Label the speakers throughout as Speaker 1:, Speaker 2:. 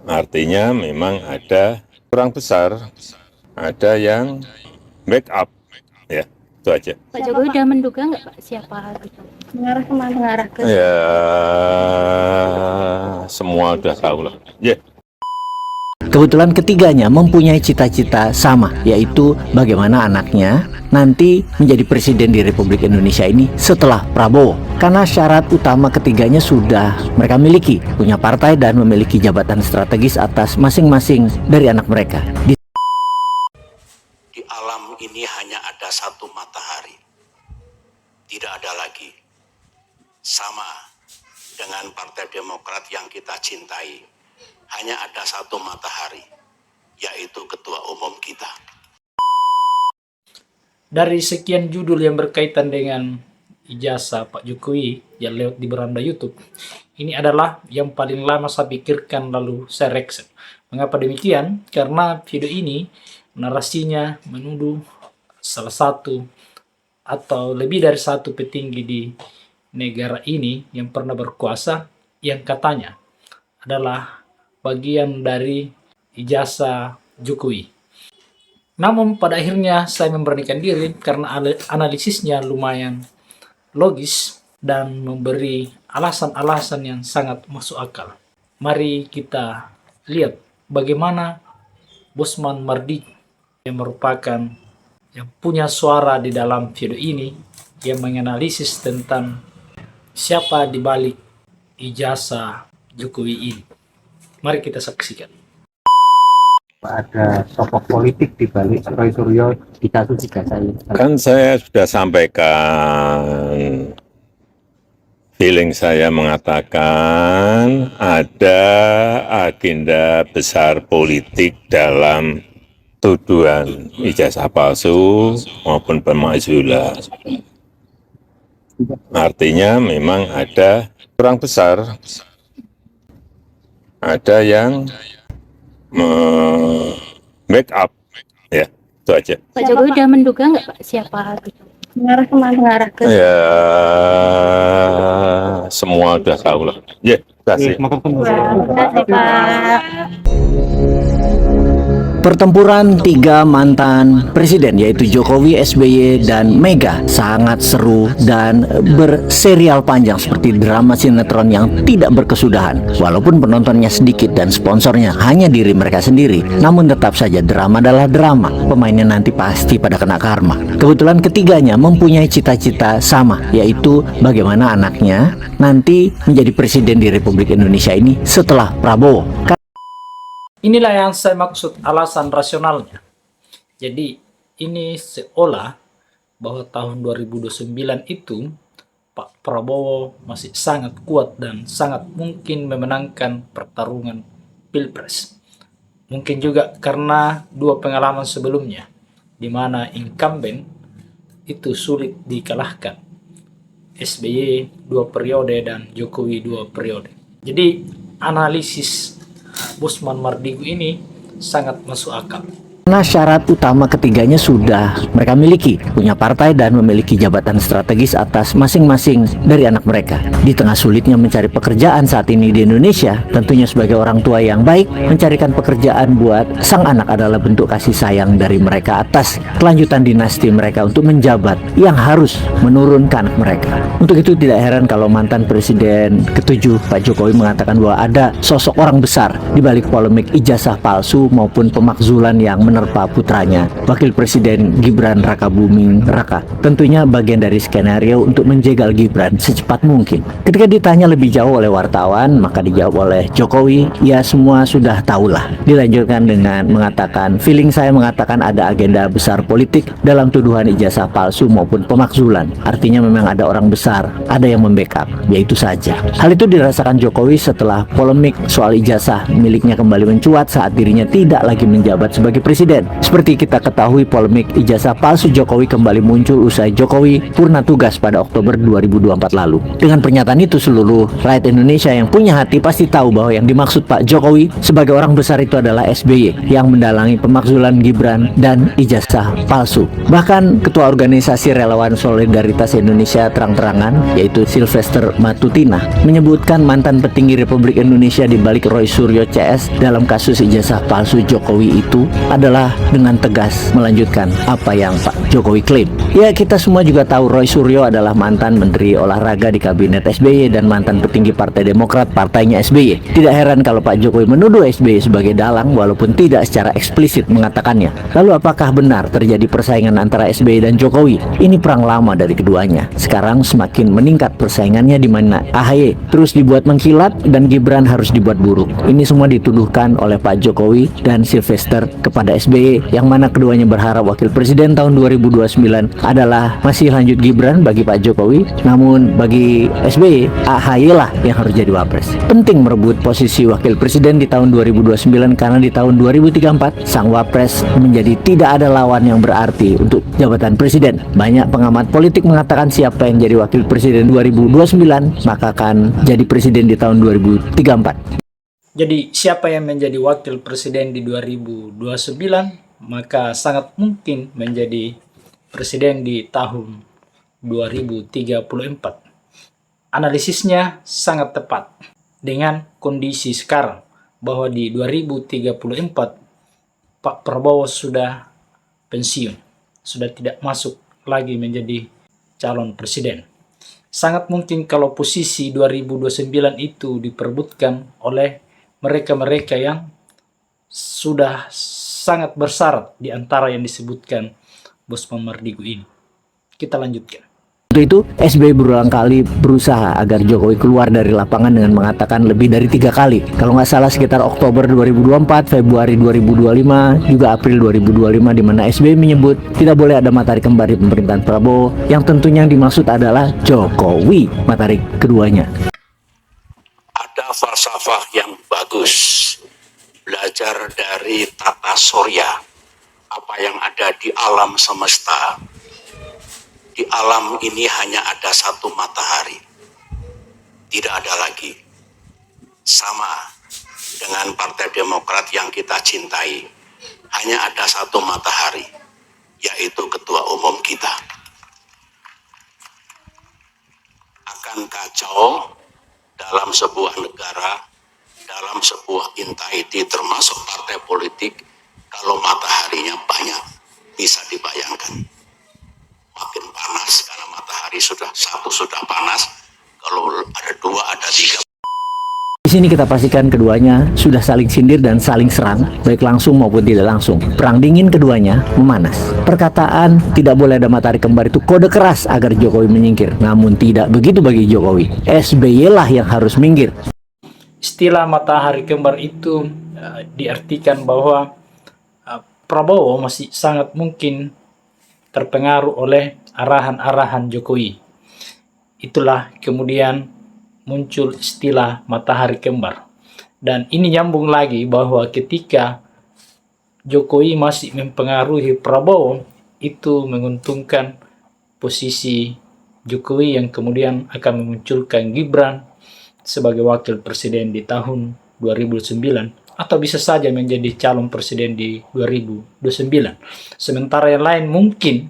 Speaker 1: Artinya memang ada kurang besar, ada yang backup, ya itu aja.
Speaker 2: Pak Jokowi udah menduga nggak Pak siapa gitu? Mengarah kemana? Mengarah ke
Speaker 1: Ya semua udah tahu lah. Ya.
Speaker 3: Kebetulan ketiganya mempunyai cita-cita sama, yaitu bagaimana anaknya nanti menjadi presiden di Republik Indonesia ini setelah Prabowo. Karena syarat utama ketiganya sudah mereka miliki, punya partai dan memiliki jabatan strategis atas masing-masing dari anak mereka.
Speaker 4: Di alam ini hanya ada satu matahari, tidak ada lagi. Sama dengan Partai Demokrat yang kita cintai. Hanya ada satu matahari, yaitu Ketua Umum kita.
Speaker 5: Dari sekian judul yang berkaitan dengan ijazah Pak Jokowi yang lewat di beranda YouTube, ini adalah yang paling lama saya pikirkan lalu saya reaction. Mengapa demikian? Karena video ini narasinya menuduh salah satu atau lebih dari satu petinggi di negara ini yang pernah berkuasa yang katanya adalah bagian dari ijazah Jokowi. Namun pada akhirnya saya memberanikan diri karena analisisnya lumayan logis dan memberi alasan-alasan yang sangat masuk akal. Mari kita lihat bagaimana Bosman Mardi yang merupakan yang punya suara di dalam video ini yang menganalisis tentang siapa di balik ijazah Jokowi ini. Mari kita saksikan.
Speaker 6: Ada sosok politik di balik Roy Suryo di kasus ijazah ini.
Speaker 1: Kan saya sudah sampaikan, feeling saya mengatakan ada agenda besar politik dalam tuduhan ijazah palsu maupun pemakzulan. Artinya memang ada kurang besar, ada yang backup, ya itu aja.
Speaker 2: Pak Jokowi udah menduga nggak Pak siapa gitu? Mengarah kemana? Mengarah ke
Speaker 1: Ya semua udah tahu lah. Ya, terima kasih.
Speaker 2: Terima kasih Pak.
Speaker 3: Pertempuran tiga mantan presiden yaitu Jokowi, SBY, dan Mega sangat seru dan berserial panjang seperti drama sinetron yang tidak berkesudahan. Walaupun penontonnya sedikit dan sponsornya hanya diri mereka sendiri, namun tetap saja drama adalah drama. Pemainnya nanti pasti pada kena karma. Kebetulan ketiganya mempunyai cita-cita sama, yaitu bagaimana anaknya nanti menjadi presiden di Republik Indonesia ini setelah Prabowo.
Speaker 5: Inilah yang saya maksud alasan rasionalnya. Jadi ini seolah bahwa tahun 2029 itu Pak Prabowo masih sangat kuat dan sangat mungkin memenangkan pertarungan Pilpres. Mungkin juga karena dua pengalaman sebelumnya, di mana incumbent itu sulit dikalahkan. SBY 2 periode dan Jokowi 2 periode. Jadi analisis Bosman Mardigu ini sangat masuk akal.
Speaker 3: Karena syarat utama ketiganya sudah mereka miliki, punya partai dan memiliki jabatan strategis atas masing-masing dari anak mereka. Di tengah sulitnya mencari pekerjaan saat ini di Indonesia, tentunya sebagai orang tua yang baik, mencarikan pekerjaan buat sang anak adalah bentuk kasih sayang dari mereka atas kelanjutan dinasti mereka untuk menjabat yang harus menurun ke anak mereka. Untuk itu tidak heran kalau mantan Presiden ke-7 Pak Jokowi mengatakan bahwa ada sosok orang besar di balik polemik ijazah palsu maupun pemakzulan yang menerpa putranya, Wakil Presiden Gibran Rakabuming Raka. Tentunya bagian dari skenario untuk menjegal Gibran secepat mungkin. Ketika ditanya lebih jauh oleh wartawan, maka dijawab oleh Jokowi, ya semua sudah tahulah. Dilanjutkan dengan mengatakan, feeling saya mengatakan ada agenda besar politik dalam tuduhan ijazah palsu maupun pemakzulan. Artinya memang ada orang besar, ada yang membackup, yaitu saja. Hal itu dirasakan Jokowi setelah polemik soal ijazah miliknya kembali mencuat saat dirinya tidak lagi menjabat sebagai presiden. presiden. Seperti kita ketahui, polemik ijazah palsu Jokowi kembali muncul usai Jokowi purna tugas pada Oktober 2024 lalu. Dengan pernyataan itu, seluruh rakyat Indonesia yang punya hati pasti tahu bahwa yang dimaksud Pak Jokowi sebagai orang besar itu adalah SBY yang mendalangi pemakzulan Gibran dan ijazah palsu. Bahkan Ketua Organisasi Relawan Solidaritas Indonesia terang-terangan, yaitu Sylvester Matutina, menyebutkan mantan petinggi Republik Indonesia di balik Roy Suryo CS dalam kasus ijazah palsu Jokowi itu adalah dengan tegas melanjutkan apa yang Pak Jokowi klaim. Ya, kita semua juga tahu Roy Suryo adalah mantan Menteri Olahraga di Kabinet SBY dan mantan petinggi Partai Demokrat, partainya SBY. Tidak heran kalau Pak Jokowi menuduh SBY sebagai dalang walaupun tidak secara eksplisit mengatakannya. Lalu apakah benar terjadi persaingan antara SBY dan Jokowi? Ini perang lama dari keduanya. Sekarang semakin meningkat persaingannya di mana AHY terus dibuat mengkilat dan Gibran harus dibuat buruk. Ini semua dituduhkan oleh Pak Jokowi dan Sylvester kepada SBY, yang mana keduanya berharap wakil presiden tahun 2029 adalah masih lanjut Gibran bagi Pak Jokowi, namun bagi SBY, AHY lah yang harus jadi wapres. Penting merebut posisi wakil presiden di tahun 2029 karena di tahun 2034 sang wapres menjadi tidak ada lawan yang berarti untuk jabatan presiden. Banyak pengamat politik mengatakan siapa yang jadi wakil presiden 2029 maka akan jadi presiden di tahun 2034.
Speaker 5: Jadi siapa yang menjadi wakil presiden di 2029 maka sangat mungkin menjadi presiden di tahun 2034. Analisisnya sangat tepat dengan kondisi sekarang bahwa di 2034 Pak Prabowo sudah pensiun, sudah tidak masuk lagi menjadi calon presiden. Sangat mungkin kalau posisi 2029 itu diperebutkan oleh mereka-mereka yang sudah sangat bersyarat di antara yang disebutkan Bosman Mardigu ini. Kita lanjutkan.
Speaker 3: Untuk itu, SBY berulang kali berusaha agar Jokowi keluar dari lapangan dengan mengatakan lebih dari 3 kali. Kalau nggak salah sekitar Oktober 2024, Februari 2025, juga April 2025, di mana SBY menyebut tidak boleh ada matahari kembar di pemerintahan Prabowo, yang tentunya yang dimaksud adalah Jokowi, matahari keduanya.
Speaker 4: Ada falsafah yang bagus, belajar dari tata surya, apa yang ada di alam semesta. Di alam ini hanya ada satu matahari, tidak ada lagi. Sama dengan Partai Demokrat yang kita cintai, hanya ada satu matahari, yaitu Ketua Umum kita. Akan kacau dalam sebuah negara, dalam sebuah entity termasuk partai politik, kalau mataharinya banyak. Bisa dibayangkan, makin panas karena matahari sudah panas, kalau ada 2, ada 3.
Speaker 3: Di sini kita pastikan keduanya sudah saling sindir dan saling serang, baik langsung maupun tidak langsung. Perang dingin keduanya memanas. Perkataan tidak boleh ada matahari kembar itu kode keras agar Jokowi menyingkir. Namun tidak begitu bagi Jokowi. SBY lah yang harus minggir.
Speaker 5: Istilah matahari kembar itu diartikan bahwa Prabowo masih sangat mungkin terpengaruh oleh arahan-arahan Jokowi. Itulah kemudian muncul istilah matahari kembar. Dan ini nyambung lagi bahwa ketika Jokowi masih mempengaruhi Prabowo, itu menguntungkan posisi Jokowi yang kemudian akan memunculkan Gibran sebagai wakil presiden di tahun 2009 atau bisa saja menjadi calon presiden di 2029. Sementara yang lain mungkin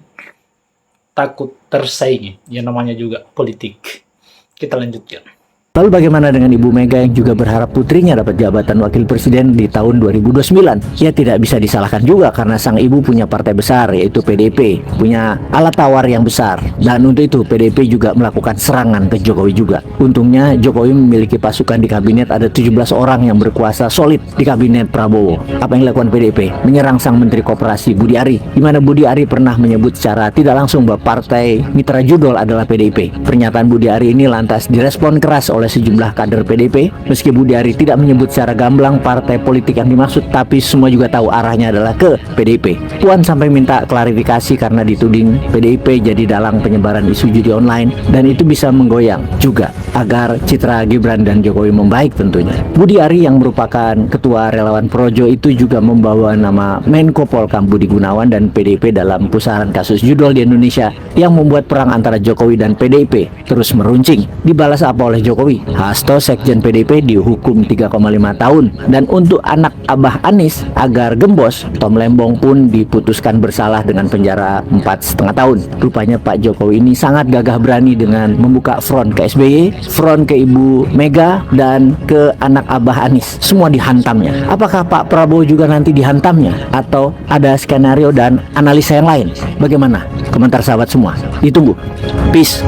Speaker 5: takut tersaingi, yang namanya juga politik. Kita lanjutkan.
Speaker 3: Lalu bagaimana dengan Ibu Mega yang juga berharap putrinya dapat jabatan wakil presiden di tahun 2029? Ya tidak bisa disalahkan juga karena sang ibu punya partai besar yaitu PDIP, punya alat tawar yang besar. Dan untuk itu PDIP juga melakukan serangan ke Jokowi juga. Untungnya Jokowi memiliki pasukan di kabinet, ada 17 orang yang berkuasa solid di kabinet Prabowo. Apa yang dilakukan PDIP? Menyerang sang Menteri Koperasi Budi Ari, di mana Budi Ari pernah menyebut secara tidak langsung bahwa partai mitra judul adalah PDIP. Pernyataan Budi Ari ini lantas direspon keras oleh oleh sejumlah kader PDIP. Meski Budi Ari tidak menyebut secara gamblang partai politik yang dimaksud, tapi semua juga tahu arahnya adalah ke PDIP. Puan sampai minta klarifikasi karena dituding PDIP jadi dalang penyebaran isu judi online, dan itu bisa menggoyang juga agar citra Gibran dan Jokowi membaik tentunya. Budi Ari yang merupakan ketua relawan Projo itu juga membawa nama Menko Polkam Budi Gunawan dan PDIP dalam pusaran kasus judol di Indonesia yang membuat perang antara Jokowi dan PDIP terus meruncing. Dibalas apa oleh Jokowi? Hasto Sekjen PDIP dihukum 3,5 tahun, dan untuk anak Abah Anies agar gembos, Tom Lembong pun diputuskan bersalah dengan penjara 4,5 tahun. Rupanya Pak Jokowi ini sangat gagah berani dengan membuka front ke SBY, front ke Ibu Mega, dan ke anak Abah Anies. Semua dihantamnya. Apakah Pak Prabowo juga nanti dihantamnya? Atau ada skenario dan analisa yang lain? Bagaimana? Komentar sahabat semua. Ditunggu. Peace.